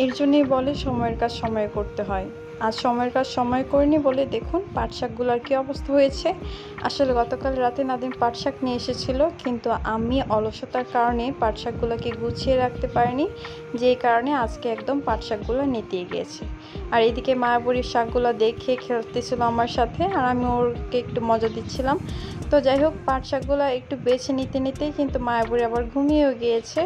এর জন্যই বলে সময়ের কাজ সময়ে করতে হয়। আজ সময়ের কাজ সময়ে করিনি বলে দেখুন পাট শাকগুলোর কী অবস্থা হয়েছে। আসলে গতকাল রাতে নাদিম পাট শাক নিয়ে এসেছিল, কিন্তু আমি অলসতার কারণে পাট শাকগুলোকে গুছিয়ে রাখতে পারিনি, যেই কারণে আজকে একদম পাট শাকগুলো নেতিয়ে গিয়েছে। আর এদিকে মায়াবুড়ির শাকগুলো দেখে খেলতেছিল আমার সাথে, আর আমি ওরকে একটু মজা দিচ্ছিলাম। তো যাই হোক, পাট শাকগুলো একটু বেছে নিতে নিতেই কিন্তু মায়াবুড়ি আবার ঘুমিয়েও গিয়েছে।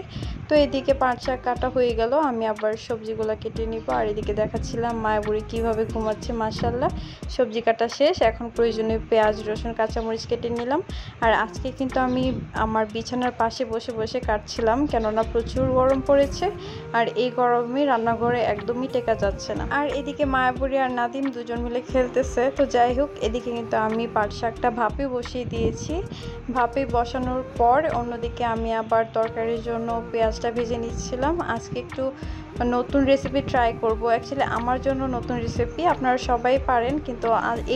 তো এদিকে পাট শাক কাটা হয়ে গেল, আমি আবার সবজিগুলো কেটে নিব। আর এদিকে দেখাচ্ছিলাম মায়াবুড়ি কিভাবে ঘুমাচ্ছে। মাশাআল্লাহ, সবজি কাটা শেষ, এখন প্রয়োজনীয় পেঁয়াজ রসুন কাঁচামরিচ কেটে নিলাম। আর আজকে কিন্তু আমি আমার বিছানার পাশে বসে বসে কাটছিলাম, কেননা প্রচুর গরম পড়েছে, আর এই গরমে রান্নাঘরে একদমই টেকা যাচ্ছে না। আর এদিকে মায়াবুড়ি আর নাদিম দুজন মিলে খেলতেছে। তো যাই হোক, এদিকে কিন্তু আমি পাট শাকটা ভাপে বসিয়ে দিয়েছি। ভাপে বসানোর পর অন্যদিকে আমি আবার তরকারির জন্য পেঁয়াজটা ভেজে নিচ্ছিলাম। আজকে একটু নতুন রেসিপি ট্রাই করব। অ্যাকচুয়ালি আমার জন্য নতুন রেসিপি, আপনারা সবাই পারেন, কিন্তু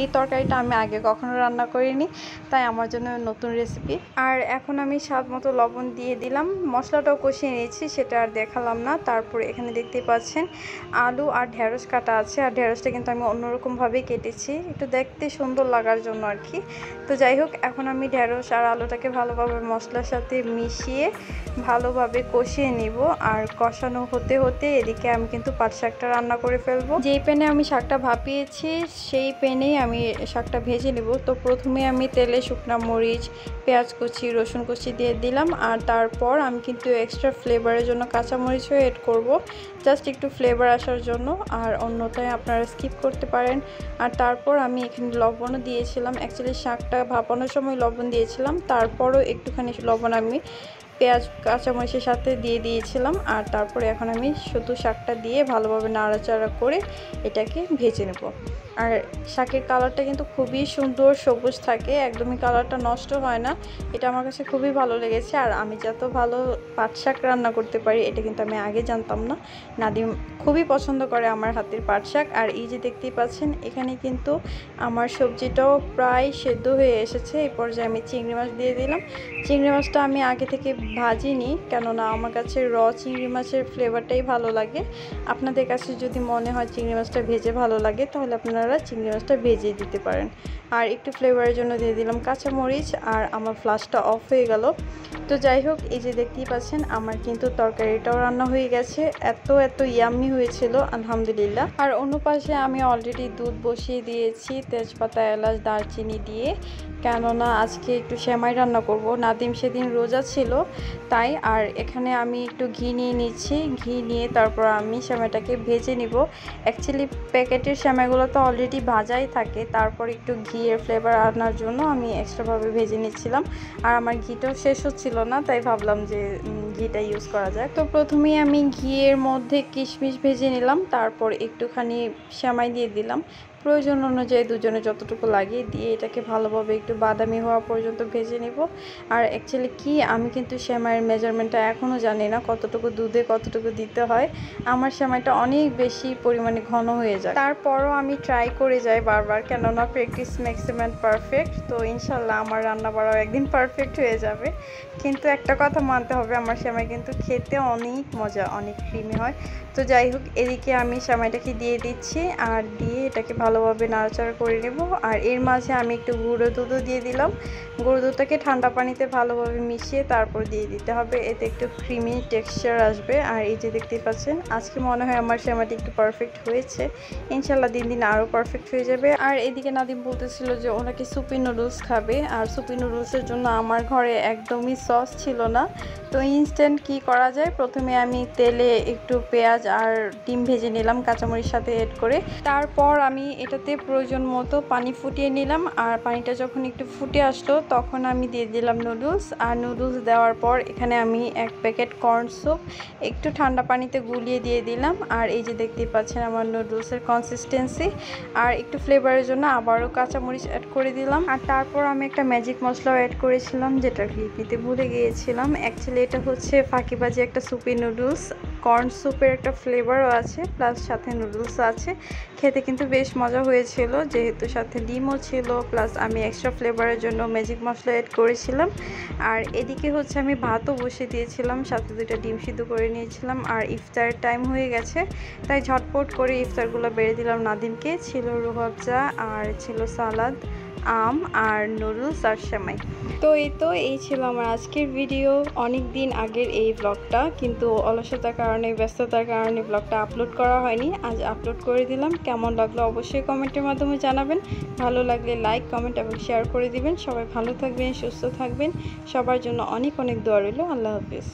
এই তরকারিটা আমি আগে কখনো রান্না করিনি, তাই আমার জন্য নতুন রেসিপি। আর এখন আমি স্বাদ মতো লবণ দিয়ে দিলাম, মশলাটাও কষিয়ে নিয়েছি, সেটা আর দেখালাম না। তারপরে এখানে দেখতেই পাচ্ছেন আলু আর ঢেঁড়স কাটা আছে, আর ঢেঁড়সটা কিন্তু আমি অন্যরকমভাবেই কেটেছি, একটু দেখতে সুন্দর লাগার জন্য আর কি। তো যাই হোক, এখন আমি ঢেঁড়স আর আলুটাকে ভালোভাবে মশলার সাথে মিশিয়ে ভালোভাবে কষিয়ে নিব। আর কষানো হতে হতে এদিকে আমি কিন্তু পাট শাকটা রান্না করে ফেলবো। যেই প্যানে আমি শাকটা ভাপিয়েছি সেই প্যানেই আমি শাকটা ভেজে নেব। তো প্রথমে আমি তেলে শুকনা মরিচ, পেঁয়াজ কুচি, রসুন কুচি দিয়ে দিলাম, আর তারপর আমি কিন্তু এক্সট্রা ফ্লেভারের জন্য কাঁচামরিচও এড করব, জাস্ট একটু ফ্লেভার আসার জন্য। আর অন্যটায় আপনারা স্কিপ করতে পারেন। আর তারপর আমি এখানে লবণও দিয়েছিলাম, অ্যাকচুয়ালি শাকটা ভাপানোর সময় লবণ দিয়েছিলাম, তারপরও একটুখানি লবণ আমি পেঁয়াজ কাঁচামরিচের সাথে দিয়ে দিয়েছিলাম। আর তারপরে এখন আমি শুধু শাকটা দিয়ে ভালোভাবে নাড়াচাড়া করে এটাকে ভেজে নেব। আর শাকের কালারটা কিন্তু খুবই সুন্দর সবুজ থাকে, একদমই কালারটা নষ্ট হয় না, এটা আমার কাছে খুবই ভালো লেগেছে। আর আমি যত ভালো পাট শাক রান্না করতে পারি এটা কিন্তু আমি আগে জানতাম না। নাদিম খুবই পছন্দ করে আমার হাতের পাট শাক। আর এই যে দেখতেই পাচ্ছেন এখানে কিন্তু আমার সবজিটাও প্রায় সেদ্ধ হয়ে এসেছে। এই পর্যায়ে আমি চিংড়ি মাছ দিয়ে দিলাম। চিংড়ি মাছটা আমি আগে থেকে ভাজিনি, কেননা আমার কাছে চিংড়ি মাছের ফ্লেভারটাই ভালো লাগে। আপনাদের কাছে যদি মনে হয় চিংড়ি মাছটা ভেজে ভালো লাগে, তাহলে আপনারা চিংড়ি মাছটা ভেজে দিতে পারেন। আর একটু ফ্লেভারের জন্য দিয়ে দিলাম কাঁচামরিচ, আর আমার ফ্লাশটা অফ হয়ে গেল। তো যাই হোক, এই যে দেখতেই পাচ্ছেন আমার কিন্তু তরকারিটাও রান্না হয়ে গেছে, এত ইয়াম্মি হয়েছিল আলহামদুলিল্লাহ। আর অন্য পাশে আমি অলরেডি দুধ বসিয়ে দিয়েছি তেজপাতা, এলাচ, দারচিনি দিয়ে, কেননা আজকে একটু সেমাই রান্না করব। নাদিম সেদিন রোজা ছিল তাই। আর এখানে আমি একটু ঘি নিয়ে নিচ্ছি, ঘি নিয়ে তারপর আমি সেমাইটাকে ভেজে নিব। অ্যাকচুয়ালি প্যাকেটের সেমাইগুলো তো অলরেডি ভাজাই থাকে, তারপর একটু ঘিয়ের ফ্লেভার আনার জন্য আমি এক্সট্রাভাবে ভেজে নিচ্ছিলাম। আর আমার ঘিটাও শেষ হচ্ছিল না, তাই ভাবলাম যে ঘিটা ইউজ করা যায়। তো প্রথমেই আমি ঘিয়ের মধ্যে কিশমিশ ভেজে নিলাম, তারপর একটুখানি সেমাই দিয়ে দিলাম, প্রয়োজন অনুযায়ী দুজনে যতটুকু লাগে দিয়ে এটাকে ভালোভাবে একটু বাদামি হওয়া পর্যন্ত ভেজে নেব। আর অ্যাকচুয়ালি কি আমি কিন্তু সেমাইয়ের মেজারমেন্টটা এখনও জানি না, কতটুকু দুধে কতটুকু দিতে হয়। আমার সেমাইটা অনেক বেশি পরিমাণে ঘন হয়ে যায়, তারপরও আমি ট্রাই করে যাই বারবার, কেননা প্র্যাকটিস ম্যাক্সিমাম পারফেক্ট। তো ইনশাল্লাহ আমার রান্না বাড়াও একদিন পারফেক্ট হয়ে যাবে। কিন্তু একটা কথা মানতে হবে, আমার সেমাই কিন্তু খেতে অনেক মজা, অনেক ক্রিমি হয়। তো যাই হোক, এদিকে আমি সেমাইটাকে দিয়ে দিচ্ছি, আর দিয়ে এটাকে ভালোভাবে নাড়াচাড়া করে নেব। আর এর মাঝে আমি একটু গুঁড়ো দুধও দিয়ে দিলাম। গুঁড়ো দুধটাকে ঠান্ডা পানিতে ভালোভাবে মিশিয়ে তারপর দিয়ে দিতে হবে, এতে একটু ক্রিমি টেক্সচার আসবে। আর এই যে দেখতেই পাচ্ছেন আজকে মনে হয় আমার সেমাইটা একটু পারফেক্ট হয়েছে, ইনশাল্লাহ দিন দিন আরও পারফেক্ট হয়ে যাবে। আর এদিকে নাদিম বলতেছিল যে ওনাকে সুপি নুডলস খাবে, আর সুপি নুডলসের জন্য আমার ঘরে একদমই সস ছিল না। তো ইনস্ট্যান্ট কি করা যায়, প্রথমে আমি তেলে একটু পেঁয়াজ আর ডিম ভেজে নিলাম কাঁচামরিচ সাথে এড করে, তারপর আমি এটাতে প্রয়োজন মতো পানি ফুটিয়ে নিলাম। আর পানিটা যখন একটু ফুটে আসলো তখন আমি দিয়ে দিলাম নুডলস। আর নুডলস দেওয়ার পর এখানে আমি 1 প্যাকেট কর্ন স্যুপ একটু ঠান্ডা পানিতে গুলিয়ে দিয়ে দিলাম। আর এই যে দেখতেই পাচ্ছেন আমার নুডলসের কনসিস্টেন্সি। আর একটু ফ্লেভারের জন্য আবারও কাঁচামরিচ অ্যাড করে দিলাম। আর তারপর আমি একটা ম্যাজিক মশলাও অ্যাড করেছিলাম, যেটা ক্লিপ নিতে ভুলে গিয়েছিলাম। অ্যাকচুয়ালি এটা হচ্ছে ফাঁকিবাজি একটা সুপি নুডলস, কর্ন স্যুপের একটা ফ্লেভারও আছে, প্লাস সাথে নুডলসও আছে। খেতে কিন্তু বেশ মজা হয়েছিল, যেহেতু সাথে ডিমও ছিল, প্লাস আমি এক্সট্রা ফ্লেভারের জন্য ম্যাজিক মশলা অ্যাড করেছিলাম। আর এদিকে হচ্ছে আমি ভাতও বসিয়ে দিয়েছিলাম, সাথে 2টা ডিম সিদ্ধ করে নিয়েছিলাম। আর ইফতারের টাইম হয়ে গেছে, তাই ঝটপট করে ইফতারগুলো বেড়ে দিলাম নাদিমকে। ছিল রুহ আফজা আর ছিল সালাদ, আম আর নুডলস আর সেমাই। এই ছিল আমার আজকের ভিডিও। অনেক দিন আগের এই ব্লগটা, কিন্তু অলসতার কারণে, ব্যস্ততার কারণে ব্লগটা আপলোড করা হয়নি। আজ আপলোড করে দিলাম। কেমন লাগলো অবশ্যই কমেন্টের মাধ্যমে জানাবেন। ভালো লাগলে লাইক, কমেন্ট এবং শেয়ার করে দিবেন। সবাই ভালো থাকবেন, সুস্থ থাকবেন। সবার জন্য অনেক অনেক দোয়া রইল। আল্লাহ হাফিজ।